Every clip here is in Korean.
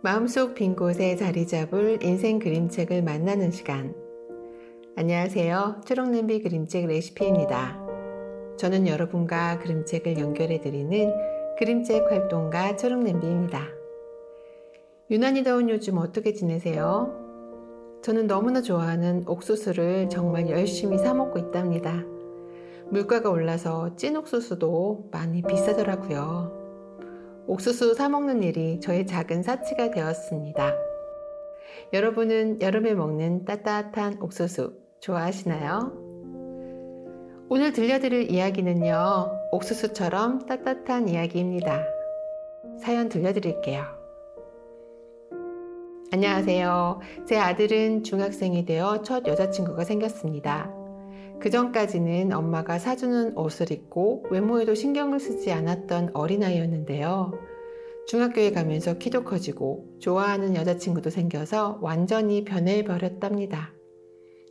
마음속 빈 곳에 자리 잡을 인생 그림책을 만나는 시간. 안녕하세요. 초록냄비 그림책 레시피입니다. 저는 여러분과 그림책을 연결해드리는 그림책 활동가 초록냄비입니다. 유난히 더운 요즘 어떻게 지내세요? 저는 너무나 좋아하는 옥수수를 정말 열심히 사 먹고 있답니다. 물가가 올라서 찐 옥수수도 많이 비싸더라고요. 옥수수 사 먹는 일이 저의 작은 사치가 되었습니다. 여러분은 여름에 먹는 따뜻한 옥수수 좋아하시나요? 오늘 들려드릴 이야기는요, 옥수수처럼 따뜻한 이야기입니다. 사연 들려드릴게요. 안녕하세요. 제 아들은 중학생이 되어 첫 여자친구가 생겼습니다. 그 전까지는 엄마가 사주는 옷을 입고 외모에도 신경을 쓰지 않았던 어린아이였는데요. 중학교에 가면서 키도 커지고 좋아하는 여자친구도 생겨서 완전히 변해버렸답니다.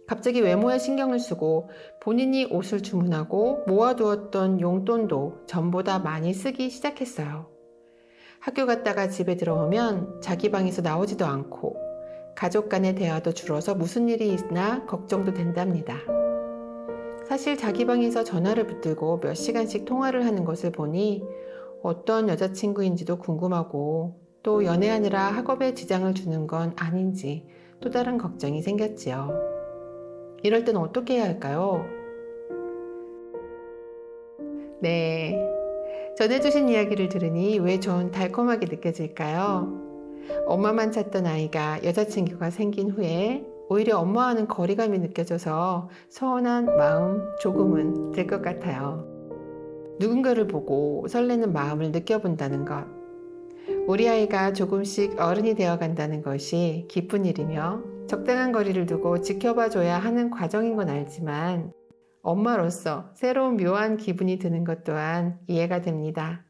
갑자기 외모에 신경을 쓰고 본인이 옷을 주문하고 모아두었던 용돈도 전보다 많이 쓰기 시작했어요. 학교 갔다가 집에 들어오면 자기 방에서 나오지도 않고 가족 간의 대화도 줄어서 무슨 일이 있나 걱정도 된답니다. 사실 자기 방에서 전화를 붙들고 몇 시간씩 통화를 하는 것을 보니 어떤 여자친구인지도 궁금하고 또 연애하느라 학업에 지장을 주는 건 아닌지 또 다른 걱정이 생겼지요. 이럴 땐 어떻게 해야 할까요? 네, 전해주신 이야기를 들으니 왜 전 달콤하게 느껴질까요? 엄마만 찾던 아이가 여자친구가 생긴 후에 오히려 엄마와는 거리감이 느껴져서 서운한 마음 조금은 들 것 같아요. 누군가를 보고 설레는 마음을 느껴본다는 것, 우리 아이가 조금씩 어른이 되어 간다는 것이 기쁜 일이며 적당한 거리를 두고 지켜봐줘야 하는 과정인 건 알지만 엄마로서 새로운 묘한 기분이 드는 것 또한 이해가 됩니다.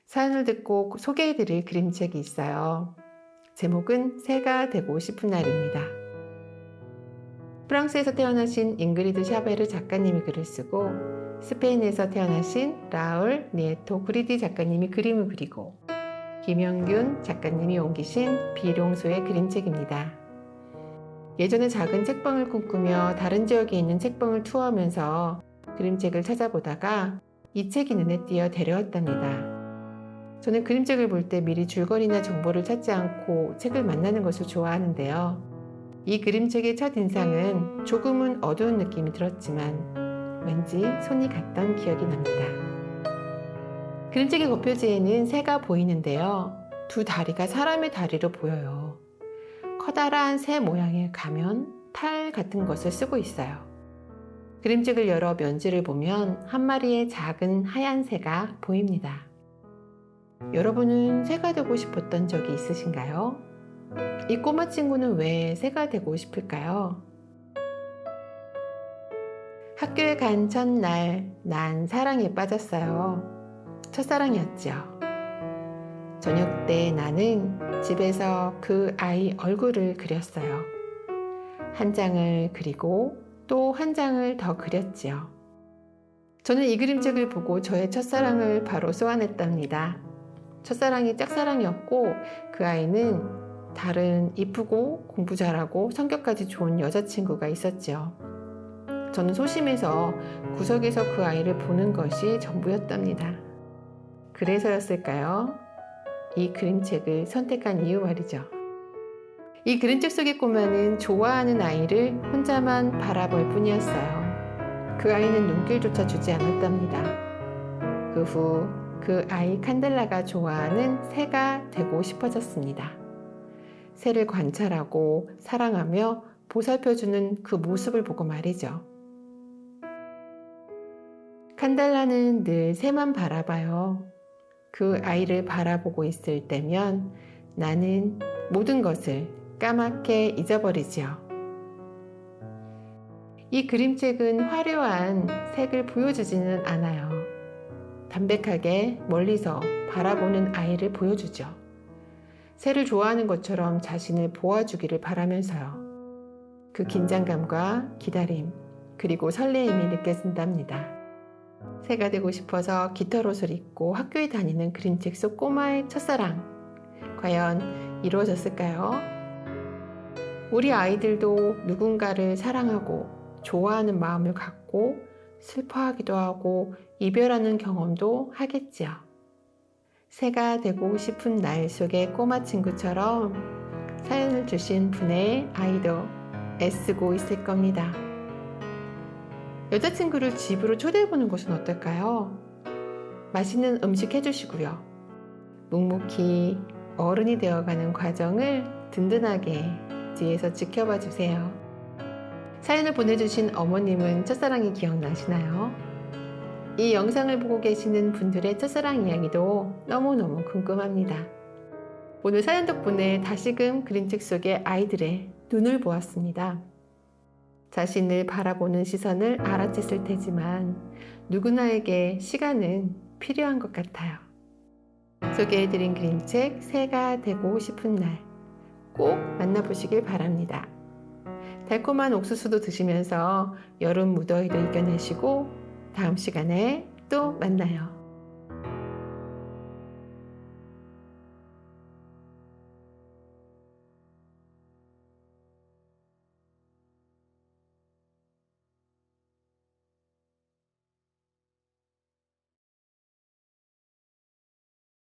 사연을 듣고 소개해드릴 그림책이 있어요. 제목은 새가 되고 싶은 날입니다. 프랑스에서 태어나신 잉그리드 샤베르 작가님이 글을 쓰고 스페인에서 태어나신 라울 니에토 구리디 작가님이 그림을 그리고 김영균 작가님이 옮기신 비룡소의 그림책입니다. 예전에 작은 책방을 꿈꾸며 다른 지역에 있는 책방을 투어하면서 그림책을 찾아보다가 이 책이 눈에 띄어 데려왔답니다. 저는 그림책을 볼 때 미리 줄거리나 정보를 찾지 않고 책을 만나는 것을 좋아하는데요. 이 그림책의 첫인상은 조금은 어두운 느낌이 들었지만 왠지 손이 갔던 기억이 납니다. 그림책의 겉표지에는 새가 보이는데요. 두 다리가 사람의 다리로 보여요. 커다란 새 모양의 가면, 탈 같은 것을 쓰고 있어요. 그림책을 열어 면지를 보면 한 마리의 작은 하얀 새가 보입니다. 여러분은 새가 되고 싶었던 적이 있으신가요? 이 꼬마 친구는 왜 새가 되고 싶을까요? 학교에 간 첫날 난 사랑에 빠졌어요. 첫사랑이었죠. 저녁 때 나는 집에서 그 아이 얼굴을 그렸어요. 한 장을 그리고 또 한 장을 더 그렸지요. 저는 이 그림책을 보고 저의 첫사랑을 바로 소환했답니다. 첫사랑이 짝사랑이었고 그 아이는 다른 이쁘고 공부 잘하고 성격까지 좋은 여자친구가 있었죠. 저는 소심해서 구석에서 그 아이를 보는 것이 전부였답니다. 그래서였을까요? 이 그림책을 선택한 이유 말이죠. 이 그림책 속의 꼬마는 좋아하는 아이를 혼자만 바라볼 뿐이었어요. 그 아이는 눈길조차 주지 않았답니다. 그 후 그 아이 칸델라가 좋아하는 새가 되고 싶어졌습니다. 새를 관찰하고 사랑하며 보살펴주는 그 모습을 보고 말이죠. 칸델라는 늘 새만 바라봐요. 그 아이를 바라보고 있을 때면 나는 모든 것을 까맣게 잊어버리지요. 이 그림책은 화려한 색을 보여주지는 않아요. 담백하게 멀리서 바라보는 아이를 보여주죠. 새를 좋아하는 것처럼 자신을 보아주기를 바라면서요. 그 긴장감과 기다림, 그리고 설레임이 느껴진답니다. 새가 되고 싶어서 깃털옷을 입고 학교에 다니는 그림책 속 꼬마의 첫사랑. 과연 이루어졌을까요? 우리 아이들도 누군가를 사랑하고 좋아하는 마음을 갖고 슬퍼하기도 하고 이별하는 경험도 하겠지요. 새가 되고 싶은 날 속의 꼬마 친구처럼 사연을 주신 분의 아이도 애쓰고 있을 겁니다. 여자친구를 집으로 초대해보는 것은 어떨까요? 맛있는 음식 해주시고요. 묵묵히 어른이 되어가는 과정을 든든하게 뒤에서 지켜봐 주세요. 사연을 보내주신 어머님은 첫사랑이 기억나시나요? 이 영상을 보고 계시는 분들의 첫사랑 이야기도 너무너무 궁금합니다. 오늘 사연 덕분에 다시금 그림책 속의 아이들의 눈을 보았습니다. 자신을 바라보는 시선을 알아챘을 테지만 누구나에게 시간은 필요한 것 같아요. 소개해드린 그림책 새가 되고 싶은 날 꼭 만나보시길 바랍니다. 달콤한 옥수수도 드시면서 여름 무더위도 이겨내시고 다음 시간에 또 만나요.